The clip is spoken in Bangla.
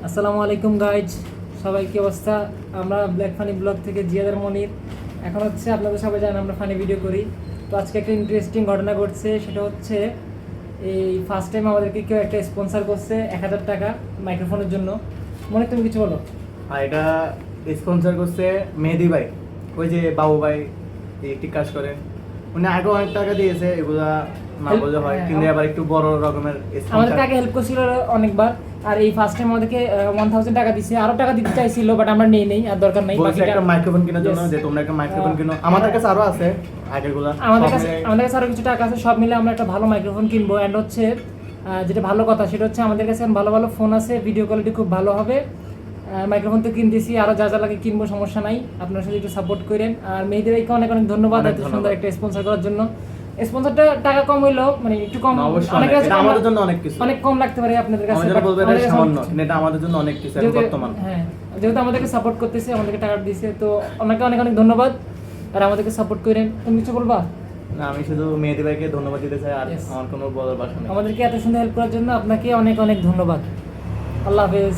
আসসালামু আলাইকুম গাইজ, সবাই কি অবস্থা? আমরা ব্ল্যাক ফানি ব্লগ থেকে জিয়াদের মনির। এখন হচ্ছে আপনাদের সবাই জানেন আমরা ফানি ভিডিও করি। তো আজকে একটা ইন্টারেস্টিং ঘটনা ঘটছে, সেটা হচ্ছে এই ফার্স্ট টাইম আমাদেরকে কেউ একটা স্পন্সর করছে 1000 টাকা মাইক্রোফোনের জন্য। মনে তুমি কিছু বলো। আর এটা স্পন্সর করছে মেহেদি ভাই, ওই যে বাবু ভাই ইলেকট্রিক কাজ করে। উনি আগে অনেক টাকা দিয়েছে, এগুলা না বললে হয়, কিন্তু আবার একটু বড় রকমের আমাদেরকে আগে হেল্প করছিল অনেকবার। আর এই ফার্স্ট টাইম আমাদেরকে 1000 টাকা দিছে, আরো টাকা দিতে চাইছিল, বাট আমরা নেই আর দরকার নাই। বলছে একটা মাইক্রোফোন কেনার জন্য, যে তোমরা একটা মাইক্রোফোন কিনো। আমাদের কাছে আরো আছে আগেরগুলা, আমাদের কাছে আরো কিছু টাকা আছে, সব মিলে আমরা একটা ভালো মাইক্রোফোন কিনবো। অ্যান্ড হচ্ছে যেটা ভালো কথা সেটা হচ্ছে আমাদের কাছে এখন ভালো ভালো ফোন আছে, ভিডিও কোয়ালিটি খুব ভালো হবে। মাইক্রোফোন তো কিনতেছি, আরো যা যা লাগে কিনবো, সমস্যা নাই। আপনার সাথে একটু সাপোর্ট করেন। আর মেহেদি ভাইকে অনেক অনেক ধন্যবাদ এত সুন্দর একটা স্পন্সর করার জন্য। স্পন্সরটা টাকা কম হইলো, মানে একটু কম, অনেক কাছে আমাদের জন্য অনেক কিছু, অনেক কম লাগতে পারে আপনাদের কাছে, আমাদের বলবে এটা সামান্য, কিন্তু এটা আমাদের জন্য অনেক কিছু এখন বর্তমান। হ্যাঁ, যেহেতু আমাদেরকে সাপোর্ট করতেছে, আমাদেরকে টাকা দিয়েছে, তো ওনাকে অনেক অনেক ধন্যবাদ। আর আমাদেরকে সাপোর্ট করেন। তুমি কিছু বলবা? না, আমি শুধু মেহেদি ভাইকে ধন্যবাদ দিতে চাই, আর আমার কোনো বলার ভাষা নেই। আমাদেরকে এত সুন্দর হেল্প করার জন্য আপনাকে অনেক অনেক ধন্যবাদ। আল্লাহ হাফেজ।